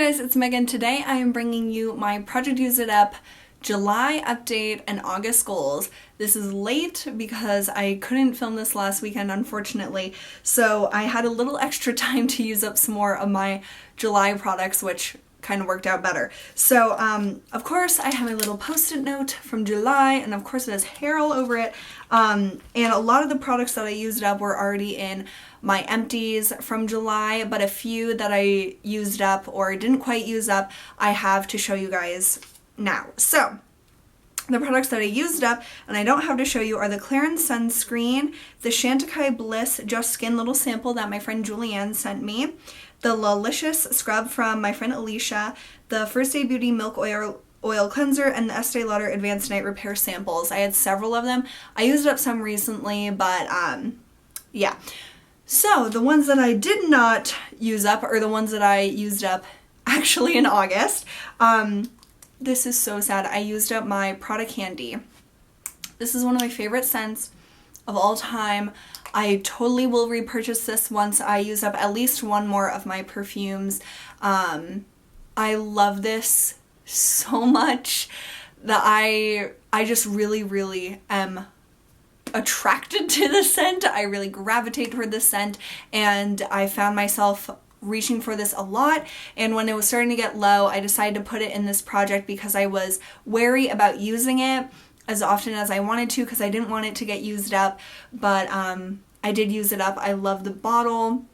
guys, it's Megan. Today I am bringing you my Project Use It Up July update and August goals. This is late because I couldn't film this last weekend, unfortunately, so I had a little extra time to use up some more of my July products, which kind of worked out better. So, of course, I have a little post-it note from July, and of course it has hair all over it, and a lot of the products that I used up were already in my empties from July, but a few that I used up or didn't quite use up, I have to show you guys now. So, the products that I used up and I don't have to show you are the Clarins Sunscreen, the Chantecaille Bliss Just Skin little sample that my friend Julianne sent me, the Lalicious Scrub from my friend Alicia, the First Day Beauty Milk Oil Cleanser, and the Estee Lauder Advanced Night Repair samples. I had several of them. I used up some recently, but yeah. So the ones that I did not use up are the ones that I used up actually in August. This is so sad. I used up my Prada Candy. This is one of my favorite scents of all time. I totally will repurchase this once I use up at least one more of my perfumes. I love this so much that I just really am attracted to the scent. I really gravitate toward this scent, and I found myself reaching for this a lot, and when it was starting to get low, I decided to put it in this project because I was wary about using it as often as I wanted to because I didn't want it to get used up, but I did use it up. I love the bottle.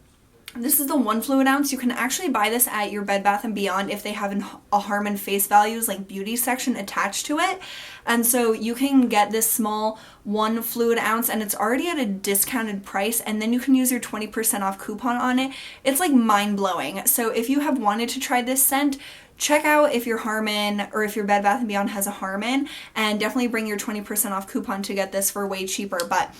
This is the 1 fluid ounce. You can actually buy this at your Bed Bath & Beyond if they have a Harmon Face Values like beauty section attached to it. And so you can get this small 1 fluid ounce and it's already at a discounted price, and then you can use your 20% off coupon on it. It's like mind-blowing. So if you have wanted to try this scent, check out if your Harmon or if your Bed Bath & Beyond has a Harmon, and definitely bring your 20% off coupon to get this for way cheaper. But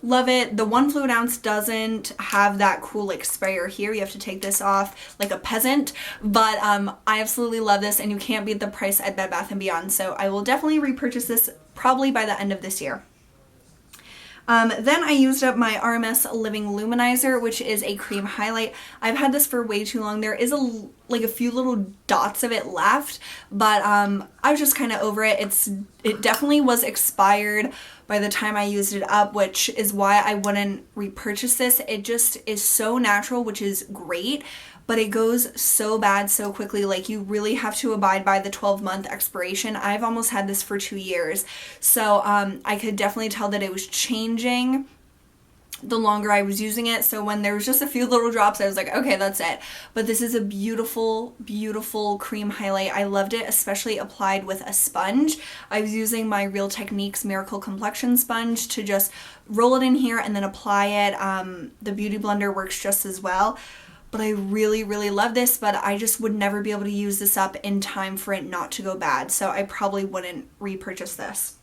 love it. The 1 fluid ounce doesn't have that cool like sprayer here. You have to take this off like a peasant, but I absolutely love this, and you can't beat the price at Bed Bath & Beyond, so I will definitely repurchase this probably by the end of this year. Then I used up my RMS Living Luminizer, which is a cream highlight. I've had this for way too long. There is a few little dots of it left, but I was just kind of over it. It definitely was expired by the time I used it up, which is why I wouldn't repurchase this. It just is so natural, which is great, but it goes so bad so quickly. Like, you really have to abide by the 12-month expiration. I've almost had this for 2 years, so I could definitely tell that it was changing the longer I was using it. So when there was just a few little drops, I was like, okay, that's it. But this is a beautiful cream highlight. I loved it, especially applied with a sponge. I was using my Real Techniques Miracle Complexion Sponge to just roll it in here and then apply it. The Beauty Blender works just as well. But I really love this, but I just would never be able to use this up in time for it not to go bad, so I probably wouldn't repurchase this.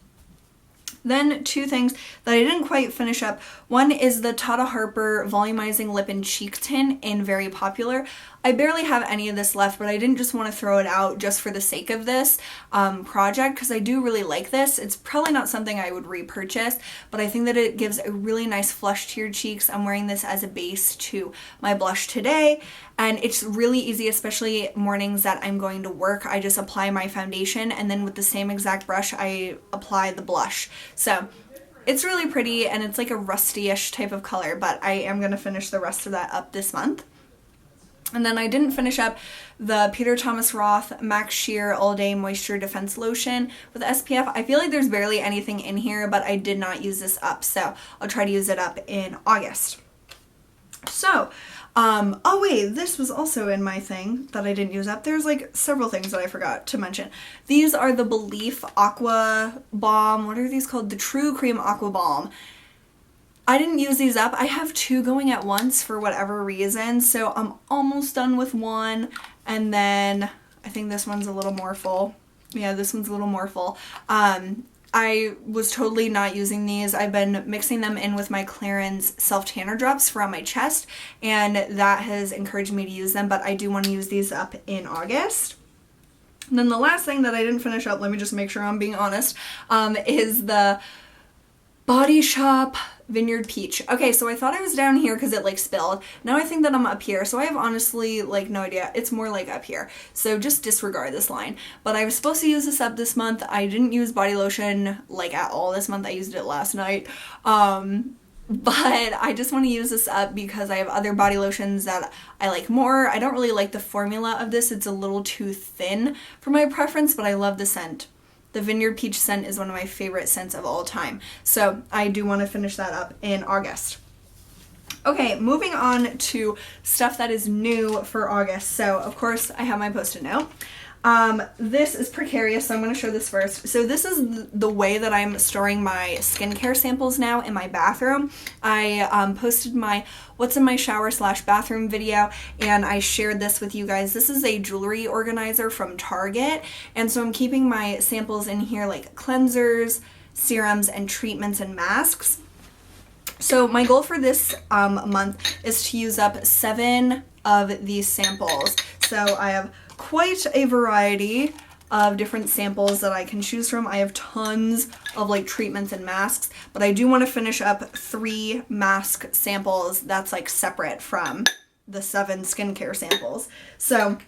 Then 2 things that I didn't quite finish up. One is the Tata Harper Volumizing Lip and Cheek Tint in Very Popular. I barely have any of this left, but I didn't just want to throw it out just for the sake of this project, because I do really like this. It's probably not something I would repurchase, but I think that it gives a really nice flush to your cheeks. I'm wearing this as a base to my blush today, and it's really easy, especially mornings that I'm going to work. I just apply my foundation, and then with the same exact brush, I apply the blush. So it's really pretty, and it's like a rusty-ish type of color, but I am going to finish the rest of that up this month. And then I didn't finish up the Peter Thomas Roth Max Sheer All Day Moisture Defense Lotion with SPF. I feel like there's barely anything in here, but I did not use this up, so I'll try to use it up in August. So, oh wait, this was also in my thing that I didn't use up. There's like several things that I forgot to mention. These are the Belief Aqua Bomb. What are these called? The True Cream Aqua Bomb. I didn't use these up. I have 2 going at once for whatever reason, so I'm almost done with one, and then I think this one's a little more full. Yeah, this one's a little more full. I was totally not using these. I've been mixing them in with my Clarins self-tanner drops for on my chest, and that has encouraged me to use them, but I do want to use these up in August. And then the last thing that I didn't finish up, let me just make sure I'm being honest, is the Body Shop Vineyard Peach. Okay, so I thought I was down here because it like spilled. Now I think that I'm up here, so I have honestly like no idea. It's more like up here, so just disregard this line. But I was supposed to use this up this month. I didn't use body lotion like at all this month. I used it last night. But I just want to use this up because I have other body lotions that I like more. I don't really like the formula of this. It's a little too thin for my preference, but I love the scent. The Vineyard Peach scent is one of my favorite scents of all time. So I do want to finish that up in August. Okay, moving on to stuff that is new for August. So of course I have my Post-it note. This is precarious, so I'm going to show this first. So this is the way that I'm storing my skincare samples now in my bathroom. I posted my what's in my shower / bathroom video, and I shared this with you guys. This is a jewelry organizer from Target, and so I'm keeping my samples in here like cleansers, serums, and treatments and masks. So my goal for this month is to use up 7 of these samples. So I have quite a variety of different samples that I can choose from. I have tons of like treatments and masks, but I do want to finish up 3 mask samples that's like separate from the 7 skincare samples. So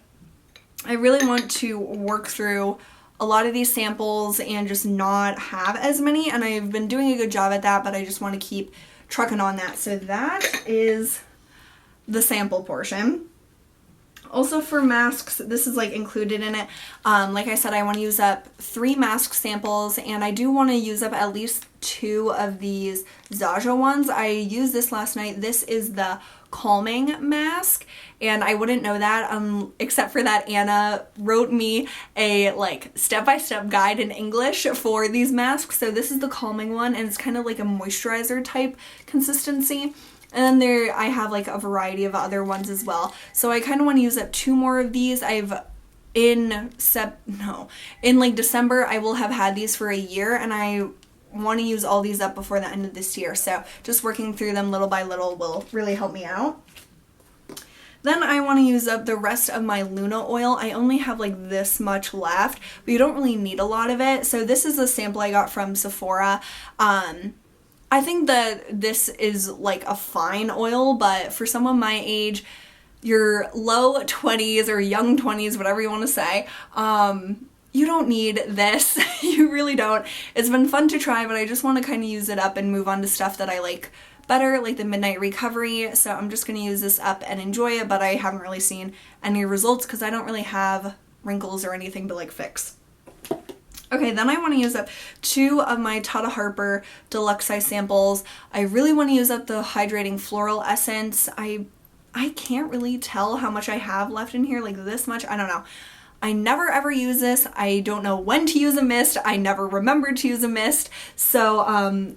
I really want to work through a lot of these samples and just not have as many, and I've been doing a good job at that, but I just want to keep trucking on that. So that is the sample portion. Also for masks, this is like included in it. Like I said, I want to use up 3 mask samples, and I do want to use up at least 2 of these Ziaja ones. I used this last night. This is the calming mask, and I wouldn't know that except for that Anna wrote me a like step-by-step guide in English for these masks. So this is the calming one, and it's kind of like a moisturizer type consistency. And then there I have like a variety of other ones as well. So I kind of want to use up 2 more of these. In like December I will have had these for a year, and I want to use all these up before the end of this year. So just working through them little by little will really help me out. Then I want to use up the rest of my Luna oil. I only have like this much left, but you don't really need a lot of it. So this is a sample I got from Sephora. I think that this is like a fine oil, but for someone my age, your low 20s or young 20s, whatever you want to say, you don't need this. You really don't. It's been fun to try, but I just want to kind of use it up and move on to stuff that I like better, like the Midnight Recovery. So I'm just going to use this up and enjoy it, but I haven't really seen any results because I don't really have wrinkles or anything to like fix. Okay, then I want to use up 2 of my Tata Harper deluxe size samples. I really want to use up the Hydrating Floral Essence. I can't really tell how much I have left in here, like this much, I don't know. I never ever use this. I don't know when to use a mist. I never remembered to use a mist. So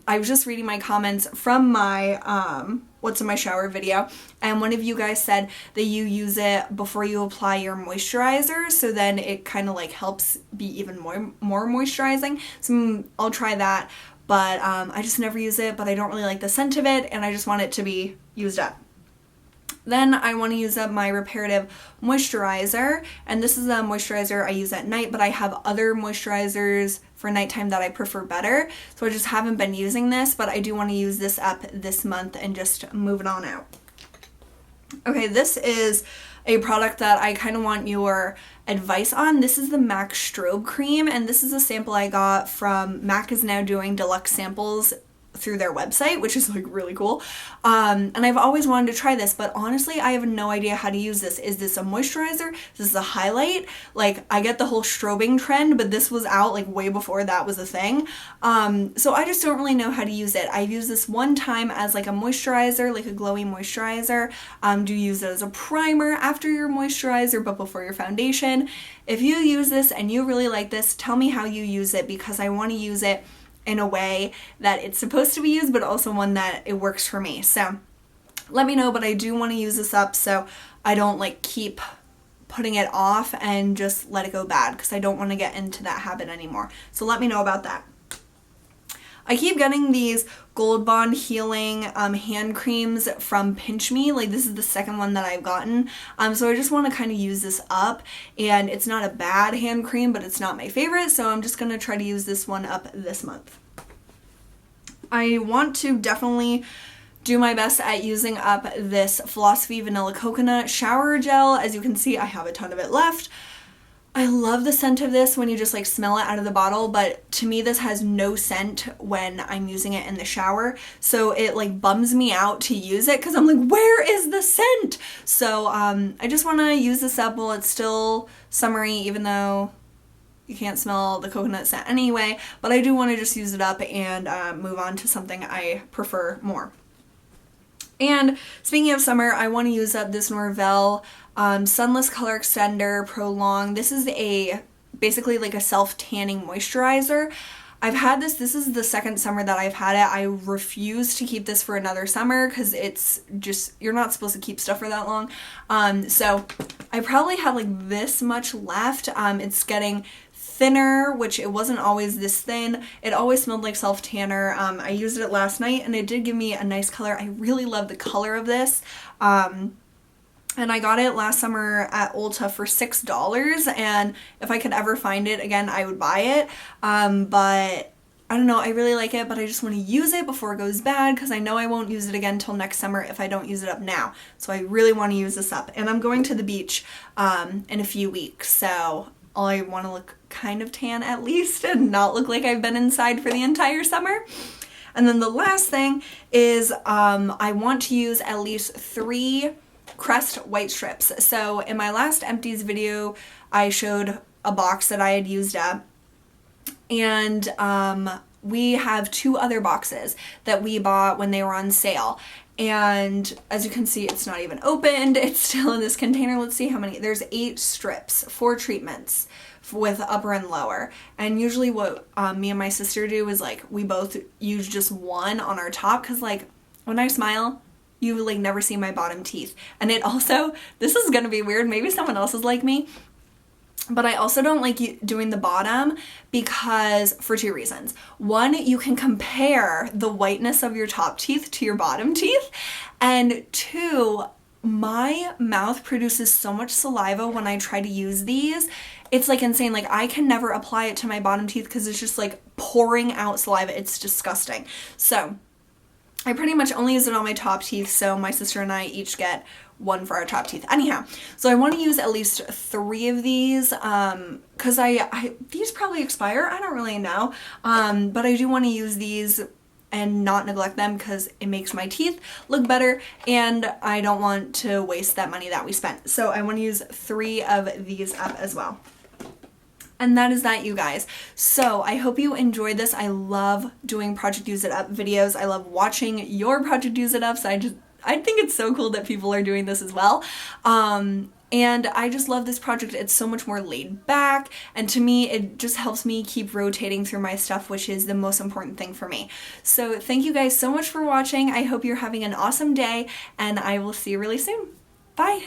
I was just reading my comments from my what's in my shower video, and one of you guys said that you use it before you apply your moisturizer, so then it kind of like helps be even more moisturizing. So I'll try that, but I just never use it, but I don't really like the scent of it, and I just want it to be used up. Then I want to use up my Repairative moisturizer, and this is a moisturizer I use at night, but I have other moisturizers for nighttime that I prefer better, so I just haven't been using this, but I do want to use this up this month and just move it on out. Okay, this is a product that I kind of want your advice on. This is the MAC Strobe Cream, and this is a sample I got from MAC is now doing deluxe samples through their website, which is like really cool. And I've always wanted to try this, but honestly I have no idea how to use this. Is this a moisturizer? Is this a highlight? Like, I get the whole strobing trend, but this was out like way before that was a thing. So I just don't really know how to use it. I've used this one time as like a moisturizer, like a glowy moisturizer. Do you use it as a primer after your moisturizer but before your foundation? If you use this and you really like this, tell me how you use it, because I want to use it in a way that it's supposed to be used, but also one that it works for me. So let me know, but I do want to use this up so I don't like keep putting it off and just let it go bad, because I don't want to get into that habit anymore. So let me know about that. I keep getting these Gold Bond Healing hand creams from Pinch Me. Like, this is the second one that I've gotten. So I just want to kind of use this up, and it's not a bad hand cream, but it's not my favorite, so I'm just going to try to use this one up this month. I want to definitely do my best at using up this Philosophy Vanilla Coconut Shower Gel. As you can see, I have a ton of it left. I love the scent of this when you just like smell it out of the bottle, but to me this has no scent when I'm using it in the shower, so it like bums me out to use it because I'm like, where is the scent? So I just want to use this up while it's still summery, even though you can't smell the coconut scent anyway, but I do want to just use it up and move on to something I prefer more. And speaking of summer, I want to use up this Norvelle Sunless Color Extender Prolong. This is basically like a self-tanning moisturizer. I've had this is the second summer that I've had it. I refuse to keep this for another summer because it's just, you're not supposed to keep stuff for that long. So I probably have like this much left. It's getting thinner, which it wasn't always this thin. It always smelled like self-tanner. I used it last night and it did give me a nice color. I really love the color of this. And I got it last summer at Ulta for $6, and if I could ever find it again, I would buy it. But I don't know, I really like it, but I just want to use it before it goes bad because I know I won't use it again till next summer if I don't use it up now. So I really want to use this up. And I'm going to the beach in a few weeks, so I want to look kind of tan at least and not look like I've been inside for the entire summer. And then the last thing is I want to use at least 3 Crest white strips. So in my last empties video, I showed a box that I had used up, and we have 2 other boxes that we bought when they were on sale. And as you can see, it's not even opened. It's still in this container. Let's see how many. There's 8 strips, 4 treatments with upper and lower. And usually what me and my sister do is like we both use just one on our top because like when I smile, you like never see my bottom teeth. And it also, this is gonna be weird, maybe someone else is like me, but I also don't like doing the bottom because for 2 reasons. One, you can compare the whiteness of your top teeth to your bottom teeth. And 2, my mouth produces so much saliva when I try to use these. It's like insane. Like I can never apply it to my bottom teeth because it's just like pouring out saliva. It's disgusting. So I pretty much only use it on my top teeth, so my sister and I each get 1 for our top teeth. Anyhow, so I want to use at least 3 of these because these probably expire. I don't really know, but I do want to use these and not neglect them because it makes my teeth look better and I don't want to waste that money that we spent. So I want to use 3 of these up as well. And that is that, you guys. So I hope you enjoyed this. I love doing Project Use It Up videos. I love watching your Project Use It Ups. I think it's so cool that people are doing this as well. And I just love this project. It's so much more laid back, and to me it just helps me keep rotating through my stuff, which is the most important thing for me. So thank you guys so much for watching. I hope you're having an awesome day, and I will see you really soon. Bye!